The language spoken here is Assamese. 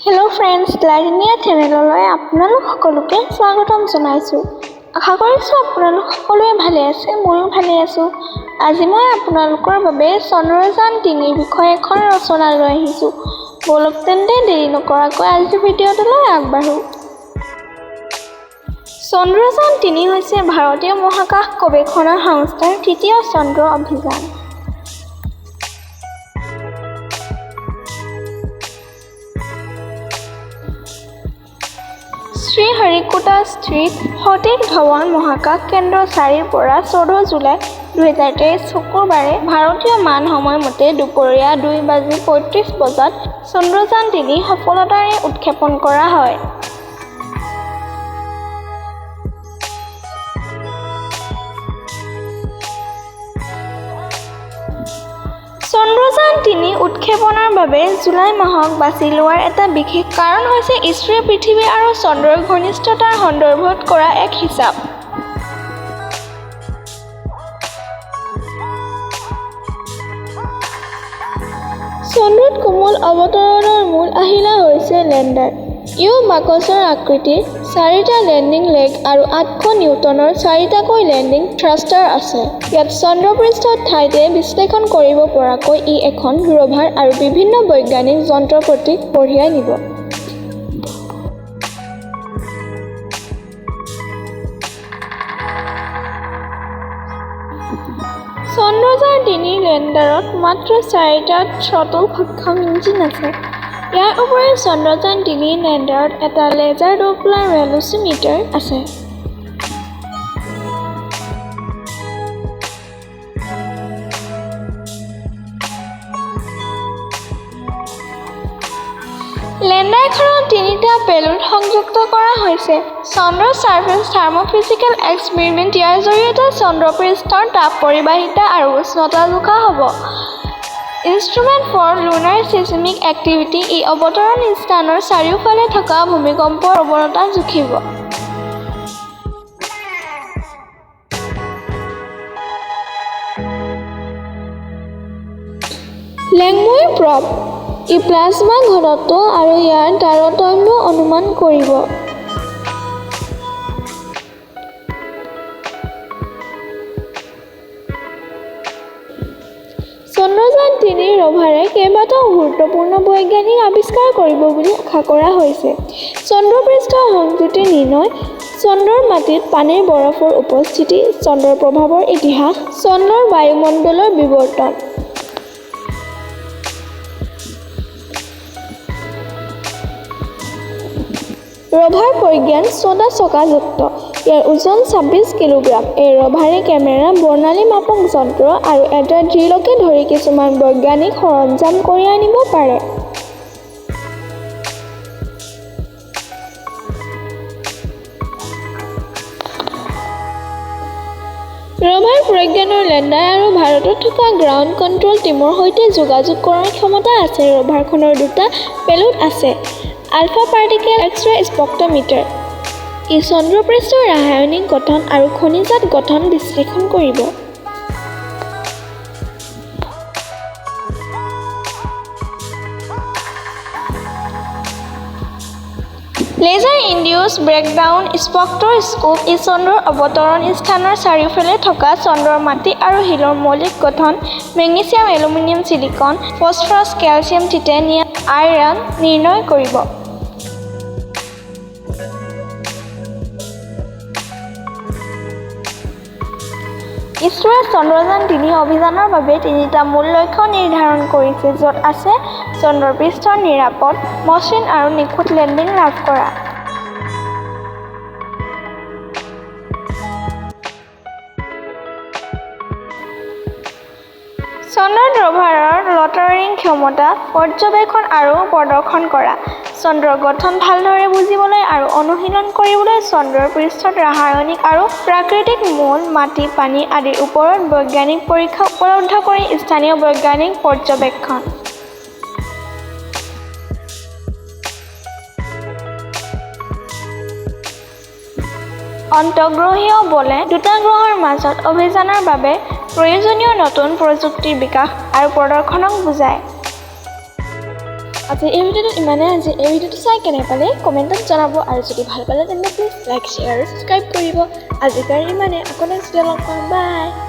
হেল্ল' ফ্ৰেণ্ডছ, লাইনিয়া চেনেললৈ আপোনালোক সকলোকে স্বাগতম জনাইছোঁ। আশা কৰিছোঁ আপোনালোক সকলোৱে ভালে আছে, ময়ো ভালে আছোঁ। আজি মই আপোনালোকৰ বাবে চন্দ্ৰযান-3 বিষয়ে এখন ৰচনা লৈ আহিছোঁ। বলক তেন্তে দেৰি নকৰাকৈ আজিৰ ভিডিঅ'টোলৈ আগবাঢ়োঁ। চন্দ্ৰযান-3 হৈছে ভাৰতীয় মহাকাশ গৱেষণা সংস্থাৰ তৃতীয় চন্দ্ৰ অভিযান। শ্ৰীহৰিকোটাস্থিত সতীশ ধৱন মহাকাশ কেন্দ্ৰ 4ৰ পৰা 14 জুলাই 2023 শুক্ৰবাৰে ভাৰতীয় মান সময়মতে দুপৰীয়া 2:35 বজাত চন্দ্ৰযান-3 সফলতাৰে উৎক্ষেপণ কৰা হয়। চন্দ্ৰযান-3 উৎক্ষেপণৰ বাবে জুলাই মাহক বাছি লোৱাৰ এটা বিশেষ কাৰণ হৈছে ইছৰোৱে পৃথিৱী আৰু চন্দ্ৰৰ ঘনিষ্ঠতাৰ সন্দৰ্ভত কৰা এক হিচাপ। চন্দ্ৰত কোমল অৱতৰণৰ মূল আহিলা হৈছে লেণ্ডাৰ। ইউ বাকচৰ আকৃতিৰ 4টা লেণ্ডিং লেগ আৰু 800 নিউটনৰ 4টাকৈ লেণ্ডিং থ্ৰাষ্টাৰ আছে। ইয়াত চন্দ্ৰপৃষ্ঠত ঠাইতে বিশ্লেষণ কৰিব পৰাকৈ ই এখন ৰভাৰ আৰু বিভিন্ন বৈজ্ঞানিক যন্ত্ৰপাতি কঢ়িয়াই নিব। চন্দ্ৰযান-3 লেণ্ডাৰত মাত্ৰ 4টা থ্ৰটল সক্ষম ইঞ্জিন আছে। ইয়াৰ উপৰিও চন্দ্ৰযান-3 লেণ্ডাৰত এটা লেজাৰ ডপলাৰ ভেলোচিমিটাৰ আছে। লেণ্ডাৰখনত 3টা পেলোড সংযুক্ত কৰা হৈছে। চন্দ্ৰ ছাৰ্ফেচ থাৰ্মোফিজিকেল এক্সপেৰিমেণ্ট ইয়াৰ জৰিয়তে চন্দ্ৰপৃষ্ঠৰ তাপ পৰিবাহিতা আৰু উষ্ণতা জোখা হ'ব। Instrument for lunar seismic activity ই অৱতৰণ স্থানৰ চাৰিওফালে থকা ভূমিকম্পৰ প্ৰৱণতা জুখিব। লেংমুই প্ৰব ই প্লাজমা ঘনত্ব আৰু ইয়াৰ তাৰতম্য অনুমান কৰিব। চন্দ্ৰযান-3 ৰভাৰে কেইবাটাও গুৰুত্বপূৰ্ণ বৈজ্ঞানিক আৱিষ্কাৰ কৰিব বুলি আশা কৰা হৈছে। চন্দ্ৰপৃষ্ঠ সংযুতি নিৰ্ণয়, চন্দ্ৰৰ মাটিত পানীৰ বৰফৰ উপস্থিতি, চন্দ্ৰৰ প্ৰভাৱৰ ইতিহাস, চন্দ্ৰৰ বায়ুমণ্ডলৰ বিৱৰ্তন। ৰভাৰ প্ৰজ্ঞান 6টা চকাযুক্ত। ইয়াৰ ওজন 26 কিলোগ্ৰাম। এই ৰভাৰে কেমেৰা, বৰ্ণালী মাপক যন্ত্ৰ আৰু এটা ড্ৰিলকে ধৰি কিছুমান বৈজ্ঞানিক সৰঞ্জাম কঢ়িয়াই নিব পাৰে। ৰভাৰ প্ৰজ্ঞানৰ লেণ্ডাৰ আৰু ভাৰতত থকা গ্ৰাউণ্ড কণ্ট্ৰল টীমৰ সৈতে যোগাযোগ কৰাৰ ক্ষমতা আছে। ৰভাৰখনৰ 2টা পেলোড আছে। আলফা পাৰ্টিকেল এক্স-ৰে স্পেক্ট্ৰমিটাৰ ই চন্দ্ৰপৃষ্ঠৰ ৰাসায়নিক গঠন আৰু খনিজাত গঠন বিশ্লেষণ কৰিব। লেজাৰ ইনডিউচ ব্ৰেকডাউন স্পেক্ট্ৰস্কোপ ই চন্দ্ৰৰ অৱতৰণ স্থানৰ চাৰিওফালে থকা চন্দ্ৰৰ মাটি আৰু শিলৰ মৌলিক গঠন, magnesium, aluminium, silicon, phosphorus, calcium, titanium, iron নিৰ্ণয় কৰিব। ইছৰোৱে চন্দ্ৰযান-3 অভিযানৰ বাবে 3টা মূল লক্ষ্য নিৰ্ধাৰণ কৰিছে, য'ত আছে চন্দ্ৰৰ পৃষ্ঠৰ নিৰাপদ, মসৃণ আৰু নিখুঁত লেণ্ডিং লাভ কৰা। চন্দ্ৰত ৰভাৰৰ লটাৰিং ক্ষমতা পৰ্যবেক্ষণ আৰু প্ৰদৰ্শন কৰা। চন্দ্ৰৰ গঠন ভালদৰে বুজিবলৈ আৰু অনুশীলন কৰিবলৈ চন্দ্ৰৰ পৃষ্ঠত ৰাসায়নিক আৰু প্ৰাকৃতিক মৌল, মাটি, পানী আদিৰ ওপৰত বৈজ্ঞানিক পৰীক্ষা উপলব্ধ কৰি স্থানীয় বৈজ্ঞানিক পৰ্যবেক্ষণ। অন্তঃগ্ৰহীয় বলে 2টা গ্ৰহৰ মাজত অভিযানৰ বাবে প্ৰয়োজনীয় নতুন প্ৰযুক্তিৰ বিকাশ আৰু প্ৰদৰ্শনক বুজায়। আজি এই ভিডিঅ'টো ইমানেই। আজি এই ভিডিঅ'টো চাই কেনে পালে কমেণ্টত জনাব আৰু যদি ভাল পালে তেন্তে প্লিজ লাইক শ্বেয়াৰ আৰু ছাবস্ক্ৰাইব কৰিব। আজিৰ কাৰণে ইমানেই। আকৌ নেক্সট ভিডিঅ'ত লগ পাম। বাই।